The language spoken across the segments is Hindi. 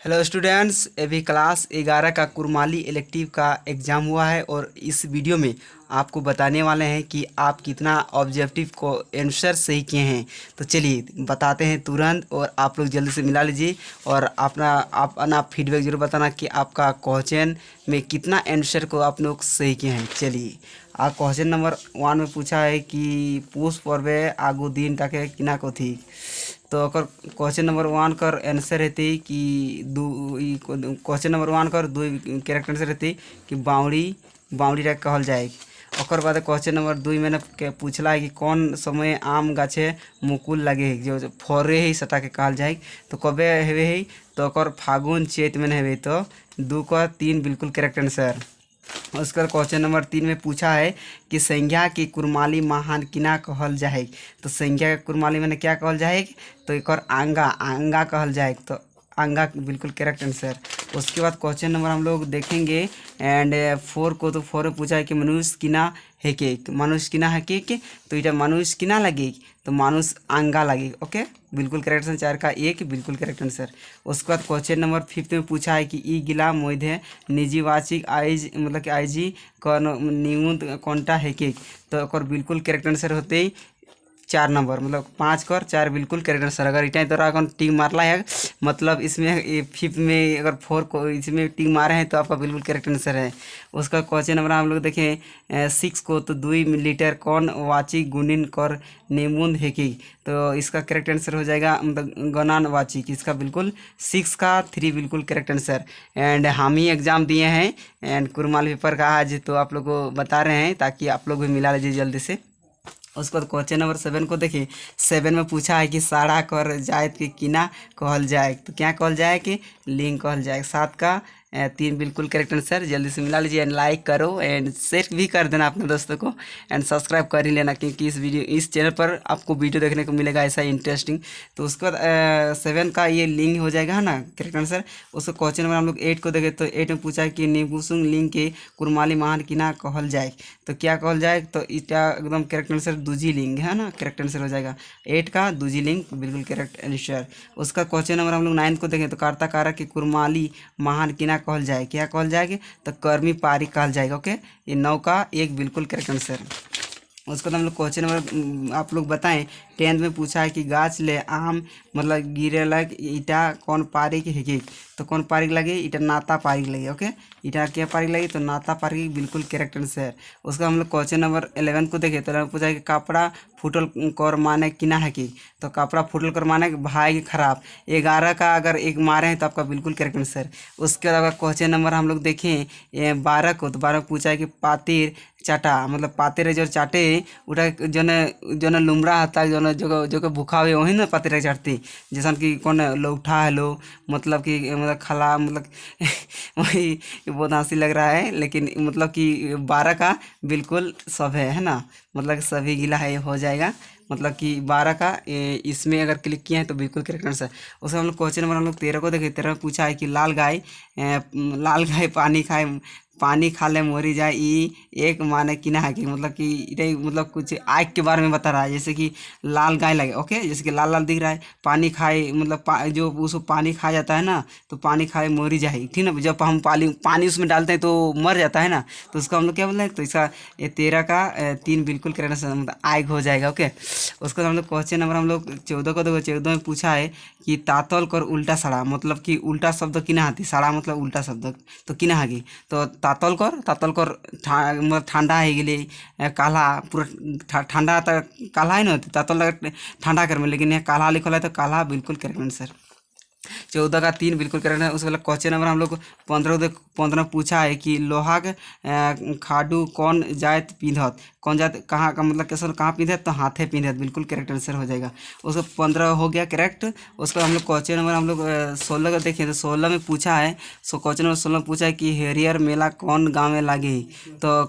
हेलो स्टूडेंट्स, अभी क्लास 11 का कुरमाली इलेक्टिव का एग्ज़ाम हुआ है और इस वीडियो में आपको बताने वाले हैं कि आप कितना ऑब्जेक्टिव को आंसर सही किए हैं। तो चलिए बताते हैं तुरंत, और आप लोग जल्दी से मिला लीजिए और अपना फीडबैक जरूर बताना कि आपका क्वेश्चन में कितना आंसर को आप लोग सही किए हैं। चलिए, क्वेश्चन नंबर 1 में पूछा है कि पुष पर्वे आगू दिन ताके किना को थी। तो ओकर क्वेश्चन नंबर 1 कर आंसर रहती कि क्वेश्चन नंबर 1 कर दो कैरेक्टर आंसर रहती कि बावड़ी बावड़ी रख कहल जाए। ओकर बाद क्वेश्चन नंबर 2 मैंने पूछला है कि कौन समय आम गाछे मुकुल लगे जो फरे ही सटा के कहल जाए। तो कबे हेवे है तो ओकर फागुन चैत में हेवे। तो 2 का 3 बिल्कुल करेक्ट आंसर। उसका क्वेश्चन नंबर 3 में पूछा है कि संज्ञा की कुरमाली महान किना कहल जाए। तो संज्ञा के कुरमाली मैंने क्या कहल जाए तो एक और आंगा आंगा कहल जाए। तो आंगा बिल्कुल करेक्ट आंसर। उसके बाद क्वेश्चन नंबर हम लोग देखेंगे एंड 4 को। तो 4 में पूछा है कि मनुष्य किना है के, मनुष्य किना है के। तो इटा मनुष्य किना लगे तो मानुष आंगा लगे। ओके, बिल्कुल करेक्ट आंसर। 4 का 1 बिल्कुल करेक्ट आंसर। उसके बाद क्वेश्चन नंबर 5 में पूछा है कि ई गिला मोधे निजीवाचिक आइज मतलब कि आईजी कौन नियुत कौनटा है के। तो और बिल्कुल करेक्ट आंसर होते ही 4 नंबर मतलब 5 कर 4 बिल्कुल करेक्ट आंसर। अगर इटा तरह अगर टिक मारला है मतलब इसमें 5 में अगर 4 को इसमें टिक मारे हैं तो आपका बिल्कुल करेक्ट आंसर है। उसका क्वेश्चन नंबर हम लोग देखें 6 को। तो 2 लीटर कौन वाची गुणिन कर नेमुंद है कि। तो इसका करेक्ट आंसर हो जाएगा मतलब गणान वाची। इसका बिल्कुल 6 का 3 बिल्कुल करेक्ट आंसर। एंड हम ही एग्ज़ाम दिए हैं एंड कुरमाल पेपर का आज तो आप लोग को बता रहे हैं ताकि आप लोग भी मिला लीजिए जल्दी से। उसके बाद क्वेश्चन नंबर 7 को देखिए। 7 में पूछा है कि साड़ा कर जायत के किना कहल जाए। तो क्या कहल जाए कि लिंग कहल जाए। 7 का 3 बिल्कुल करेक्ट आंसर। जल्दी से मिला लीजिए एंड लाइक करो एंड शेयर भी कर देना अपने दोस्तों को एंड सब्सक्राइब कर ही लेना क्योंकि इस चैनल पर आपको वीडियो देखने को मिलेगा ऐसा इंटरेस्टिंग। तो उसके बाद 7 का ये लिंग हो जाएगा है ना करेक्ट आंसर। उसको क्वेश्चन नंबर हम लोग 8 को देखें। तो 8 में पूछा है कि निबुसुंग लिंग के कुरमाली महान किना कहल जाए। तो क्या कहल जाए तो इसका एकदम करेक्ट आंसर दूजी लिंग है ना करेक्ट आंसर हो जाएगा। 8 का दूजी लिंग बिल्कुल करेक्ट आंसर। उसका क्वेश्चन नंबर हम लोग 9 को देखें। तो कार्ता कारक की कुरमाली महान किना कहल जाए। क्या कहल जाएगा तो कर्मी पारी कहल जाएगा। ओके, ये 9 का 1 बिल्कुल करेक्ट आंसर। उसको तो हम लोग क्वेश्चन नंबर आप लोग बताएं 10 में पूछा है कि गाछ ले आम मतलब गिरे लग ईटा कौन पारी के है। तो कौन पारी लगे ईटा नाता पारी लगे। ओके, ईटा क्या पारी लगी तो नाता पारी बिल्कुल करेक्ट आंसर। उसका हम लोग क्वेश्चन नंबर 11 को देखें। तो पूछा है कि कपड़ा फुटल कर माने किना है कि। तो कपड़ा फुटल कर माने भाई खराब। 11 का अगर 1 मारे हैं तो आपका बिल्कुल करेक्ट आंसर। उसके बाद अगर क्वेश्चन नंबर हम लोग देखें 12 को। तो 12 में पूछा है कि पातिर चाटा मतलब पातेरे जो चाटे उटा जो लुमरा होता है जो भूखा हुए वही ना पातेरे चाटती। जैसा कि कौन लौठा है लो मतलब कि मतलब खला मतलब वही बहुत हंसी लग रहा है लेकिन मतलब कि 12 का बिल्कुल सब है ना मतलब सभी गिला है हो जाएगा। मतलब कि 12 का इसमें अगर क्लिक किए हैं तो बिल्कुल करेक्ट आंसर। उसका हम लोग क्वेश्चन नंबर हम लोग 13 को देखें। 13 में पूछा है कि लाल गाय पानी खा ले मोरी जाए ई एक माने किना है कि मतलब कि ये मतलब कुछ आग के बारे में बता रहा है। जैसे कि लाल गाय लगे। ओके, जैसे कि लाल लाल दिख रहा है पानी खाए मतलब जो उसको पानी खा जाता है ना तो पानी खाए मोरी जाए ठीक ना। जब हम पानी उसमें डालते हैं तो मर जाता है ना तो उसको हम लोग क्या बोलते हैं। तो इसका ये 13 का 3 बिल्कुल करेक्ट आंसर मतलब आग हो जाएगा। ओके, उसको हम लोग क्वेश्चन नंबर हम लोग 14 को देखो। 14 में पूछा है कि तातल कर उल्टा सड़ा मतलब कि उल्टा शब्द किना हाथी सड़ा मतलब उल्टा शब्द तो किना हागी। तो तातल कर मतलब ठंडा है गए काला पूरा ठंडा काला है ना तातल लगा ठंडा कर में लेकिन यहाँ काला लिखल है तो काला बिल्कुल करेक्ट आंसर। 14 का 3 बिल्कुल करेक्ट है। उसके बाद क्वेश्चन नंबर हम लोग 15 पूछा है कि लोहा के खाडू कौन जात पिंधत। कौन जात कहाँ का मतलब कैसे कहाँ पिंधत तो हाथे पिंधत बिल्कुल करेक्ट आंसर हो जाएगा। उसको 15 हो गया करेक्ट। उसको हम लोग क्वेश्चन नंबर हम लोग 16 का देखें। तो 16 में पूछा है क्वेश्चन नंबर 16 में पूछा है कि हरियर मेला कौन गाँव में लागे। तो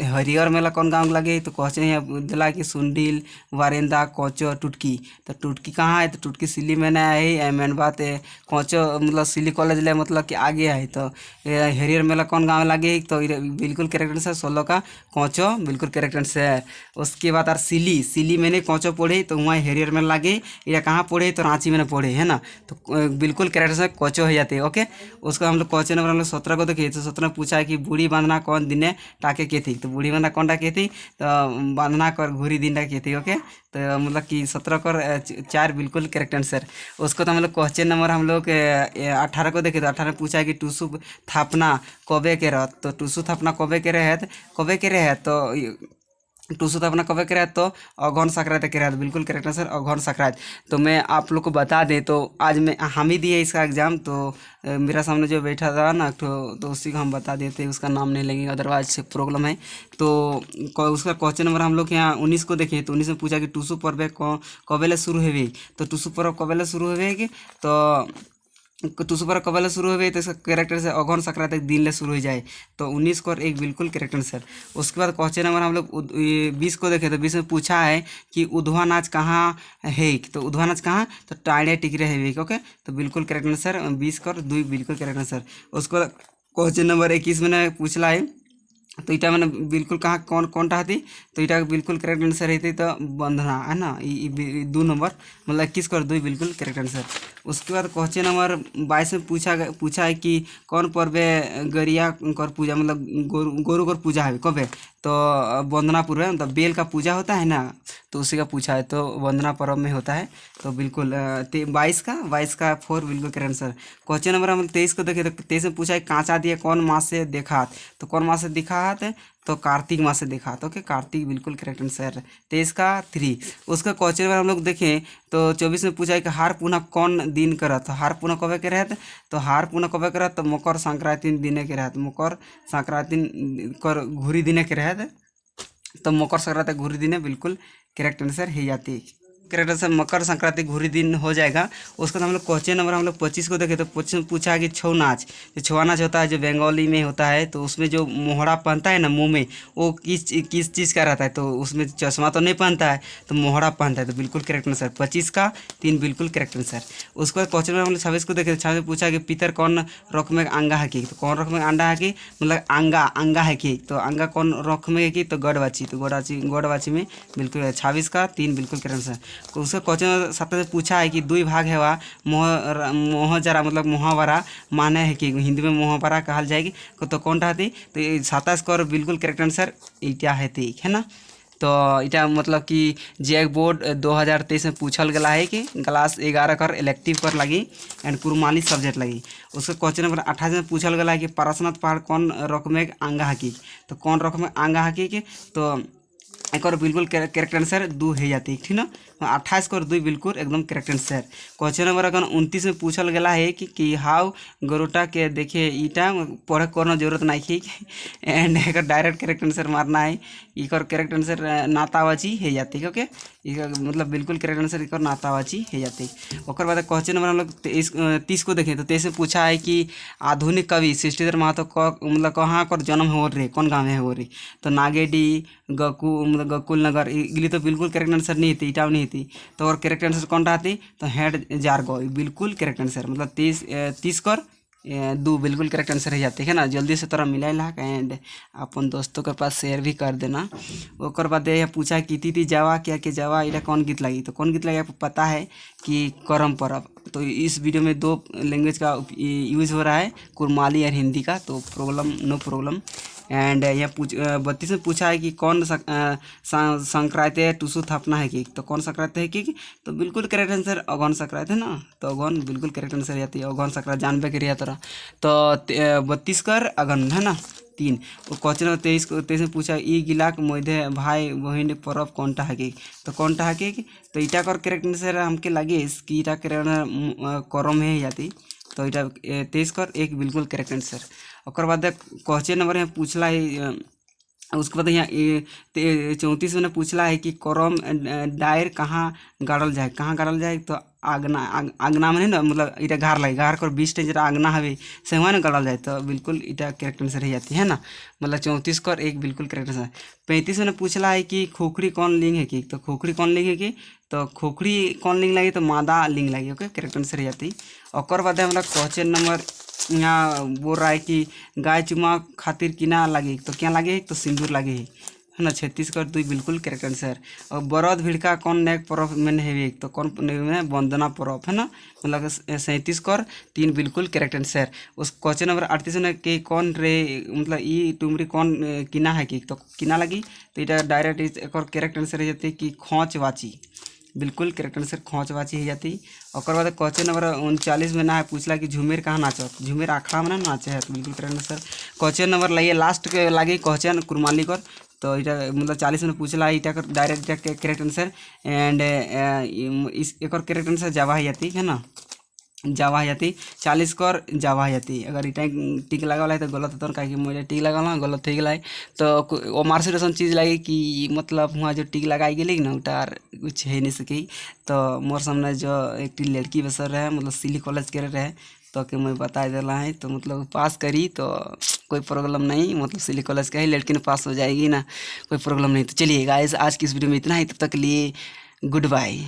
हरियर मेला कौन गाँव में लागे तो क्वेश्चन यहाँ दिला कि सुंडील वारेंदा कोचो टुटकी। तो टुटकी कहाँ है तो टुटकी सिल्ली में ना है मेन बात है कोचो मतलब सिली कॉलेज ले मतलब कि आगे है। तो हरियर मेला कौन गाँव में लागे तो बिल्कुल करेक्ट आंसर 16 का कोचो बिल्कुल करेक्ट आंसर। उसके बाद आर सिली सिली मैंने कौचो पढ़े तो वहाँ हेरियर में लागे, या कहाँ पढ़े तो रांची में पढ़े, है ना। तो बिल्कुल करेक्ट आंसर कौचो हो जाते हैं। ओके, उसको हम लोग क्वेश्चन नंबर हम लोग 17 को देखिए। तो 17 पूछा है कि बूढ़ी बांधना कौन दिन टाके के थी। तो बूढ़ी बांधना कौन टाके थी, तो बांधना कर घूरी दिन टाके थी। ओके, तो मतलब कि 17 कर 4 बिल्कुल करेक्ट आंसर। उसको तो हम लोग क्वेश्चन नंबर हम लोग 18 को देखे। तो 18 पूछा है कि टूसू थापना कबे के रहत। तो टूसू थापना कबे के रहत, कबे के रहत, तो टूसू थापना कबे के रहत, तो अघन संक्रांत के रहत। बिल्कुल करेक्ट आंसर अघन संक्रांत। तो मैं आप लोग को बता दें, तो आज मैं हम ही दिए इसका एग्ज़ाम। तो मेरा सामने जो बैठा था ना, तो उसी को हम बता देते, उसका नाम नहीं लेंगे अदरवाइज प्रॉब्लम है। तो उसका क्वेश्चन नंबर हम लोग यहाँ 19 को देखें। तो 19 में पूछा कि टूसू पर्व कबेले शुरू हुए। तो टूसू पर्व कबेले शुरू हुए कि, तो टूसू पर्व कबेले शुरू हुए, तो इसका करेक्टर से अघन संक्रांत एक दिन ले शुरू हो जाए। तो 19 को एक बिल्कुल करेक्ट आंसर। उसके बाद क्वेश्चन नंबर हम लोग 20 को देखें। तो 20 में पूछा है कि उधवा नाच कहाँ है। तो उधवा नाच कहाँ, तो टाइडे टिकरे है। ओके, तो बिल्कुल करेक्ट आंसर 20 को 2 बिल्कुल करेक्ट आंसर। उसको क्वेश्चन नंबर 21 में पूछला है, तो इटा मैंने बिल्कुल कहाँ कौन कौन टा थी। तो इटा बिल्कुल करेक्ट आंसर रहती, तो बंधना है ना, 2 नंबर मतलब 21 कर 2 बिल्कुल करेक्ट आंसर। उसके बाद क्वेश्चन नंबर 22 में पूछा है कि कौन पर्व गरिया कर पूजा, मतलब गोरु कर पूजा है कब है। तो वंदना पर्व है, मतलब बेल का पूजा होता है ना, तो उसी का पूछा है। तो वंदना पर्व में होता है। तो बिल्कुल 22 का 4 बिल्कुल करेक्ट आंसर। क्वेश्चन नंबर हम 23 को देखें। तो 23 में पूछा है कांचा दिया कौन मास से देखा। तो कौन मास से दिखा है, तो कार्तिक मास से देखा। तो ओके, कार्तिक बिल्कुल करेक्ट आंसर। 23 का 3। उसका क्वेश्चन नंबर हम लोग देखें। तो 24 में पूछा है कि हार पुनः कौन दिन करत। तो हार पुनः कबे के रहत, तो हार पुनः कबे करत, तो मकर संक्रांति दिन के रहत। मकर संक्रांति कर घुरी दिन के रहत। तो मकर संक्रांति घुरी दिन बिल्कुल करेक्ट आंसर है जाती। करेक्ट आंसर मकर संक्रांति घुरी दिन हो जाएगा। उसके बाद हम लोग क्वेश्चन नंबर हम लोग 25 को देखें। तो 25 में पूछा है कि छौ नाच। जो छुआ नाच होता है, जो बंगाली में होता है, तो उसमें जो मोहरा पहनता है ना मुंह में, वो किस चीज़ का रहता है। तो उसमें चश्मा तो नहीं पहनता है, तो मोहरा पहनता है। तो बिल्कुल करेक्ट आंसर 25 का 3 बिल्कुल करेक्ट आंसर। उसके बाद क्वेश्चन नंबर हम लोग 26 को देखें। 26 में पूछा है कि पितर कौन रख में अंगा है की। तो कौन रख में अंडा है की, मतलब अंगा है की। तो अंगा कौन रख में है की, तो गढ़वाची। तो गढ़वाची में बिल्कुल 26 का 3 बिल्कुल करेक्ट आंसर। उसका क्वेश्चन 27 से पूछा है कि दुई भाग है वह मोहजरा, मतलब मुहावरा माने है कि हिंदी में मुहावरा कहल जाएगी। तो कौन था थी, तो 27 को बिल्कुल करेक्ट आंसर इटा है थी, है ना। तो इटा मतलब कि जेक बोर्ड 2023 में पूछल गला है कि क्लास 11 कर इलेक्टिव कर लगी एंड कुरमाली सब्जेक्ट लगी। उसका क्वेश्चन नंबर 28 में पूछल गला है कि पारसनाथ पहाड़ कौन रकम आंगा हकी। तो कौन रकम आंगा हकी के, तो एक और बिल्कुल करेक्ट आंसर 2 है जाती है, ठीक ना। 28 को 2 बिल्कुल एकदम करेक्ट आंसर। क्वेश्चन नंबर अगर 29 में पूछल गया है कि हाउ गरुटा के देखे ईटा पढ़े कोनो जरूरत नहीं है एंड एक डायरेक्ट करेक्ट आंसर मारना है। एक करेक्ट आंसर नातावाची है जाती है। ओके, मतलब बिल्कुल करेक्ट आंसर एक नातावाची है जाती है। और बाद क्वेश्चन नंबर हम लोग 30 को देखें। तो 23 में पूछा है कि आधुनिक कवि सृष्टिधर महतो मतलब कहाँ कर जन्म हो रहे, कौन गाँव में हो रही। तो नागेडी मतलब गकुल नगर इगली तो बिल्कुल करेक्ट आंसर नहीं थी, इटाव नहीं थी। तो और करेक्ट आंसर कौन रहा थी, तो हेड जारगो बिल्कुल करेक्ट आंसर। मतलब 30 कर 2 बिल्कुल करेक्ट आंसर है जाते है ना। जल्दी से तोरा मिला ला एंड अपन दोस्तों के पास शेयर भी कर देना। और बाद यह पूछा कि तीती जावा क्या के जावा इला कौन गीत लगी। तो कौन गीत लगी आपको पता है कि करम परब। तो इस वीडियो में 2 लैंग्वेज का यूज़ हो रहा है, कुरमाली और हिंदी का। तो प्रॉब्लम नो प्रॉब्लम। एंड यह 32 में पूछा है कि कौन संक्रांति टूसू थापना है कि। तो कौन संक्रांति है कि, तो बिल्कुल करेक्ट आंसर अगहन संक्रांति है ना। तो अगहन बिल्कुल करेक्ट आंसर जाती है, अगहन संक्रांति जानबे करिए तोरा। तो 32 कर अगहन है ना 3। क्वेश्चन नंबर 23 में पूछा ई गिलाक मध्य भाई बहन पर्व कौन टा है कि। तो कौन टा है कि, तो इटा कर करेक्ट आंसर हमके लगे कि इटा करेक्ट करम है जाती। तो इटा 23 कर 1 बिल्कुल करेक्ट आंसर। और बाद क्वेश्चन नंबर यहाँ पूछला है। उसके बाद यहाँ 34 में पूछला है कि करम डायर कहाँ गाड़ल जाए, कहाँ गाड़ल जाए। तो आगना में ना, मतलब इटा घार लगे, घार कर 20 जरा आगना हवे से हुआ ना गाड़ल जाए। तो बिल्कुल इटा करेक्ट आंसर ही जाती है ना। मतलब 34 कर 1 बिल्कुल करेक्ट आंसर। 35 में पूछला है कि खोखड़ी कौन लिंग है कि। तो खोखड़ी कौन लिंग है कि, तो खोखड़ी कौन लिंग लगी, तो मादा लिंग लगी। ओके, करेक्ट आंसर ही जाती। और बाद हमारा क्वेश्चन नंबर यहाँ बोल रहा है कि गाय चुमा खातिर किना लगे। तो क्या लगे, तो सिंदूर लगे है, है ना। 36 कर 2 बिल्कुल करेक्ट आंसर। और बरद भिड़का कौन नेक परफ में है एक, तो कौन में वंदना परफ, है ना। मतलब 37 कर 3 बिल्कुल करेक्ट आंसर। उस क्वेश्चन नंबर 38 में कि कौन रे मतलब ई टुमरी कौन किना है कि, तो किना लगी, तो इटा डायरेक्ट एक करेक्ट आंसर हो जाती कि खोचवाची, बिल्कुल करेक्ट आंसर खोचवाची हो जाती। और बाद क्वेश्चन नंबर 39 में ना है पूछला कि झुमेर कहाँ नाचत, झुमेर आखड़ा में ना नाचे है, तो बिल्कुल करेक्ट आंसर। क्वेश्चन नंबर लाइए लास्ट के लागे क्वेश्चन कुरमाली कर, तो इटा मतलब 40 में पूछला इटा कर डायरेक्ट करेक्ट आंसर। एंड इस एक और करेक्ट आंसर जावा है जाती, है ना, जावा जाती। 40 कर जावा जाती। अगर इटा टिक लगा है तो गलत होता है, कहीं मुझे टिक लगा गलत हो गया, तो वो मार्क्स ऐसा चीज़ लगी कि मतलब वहाँ जो टिक लगाई गई ना उटार कुछ है नहीं सकी। तो मोर सामने जो एक लड़की बसर रहे मतलब सिली कॉलेज के रहे, तो कि मैं बता दिला है, तो मतलब पास करी तो कोई प्रॉब्लम नहीं, मतलब सिली कॉलेज का ही लड़की ने पास हो जाएगी ना, कोई प्रॉब्लम नहीं। तो चलिए गाइस आज की इस वीडियो में इतना ही, तब तक के लिए गुड बाय।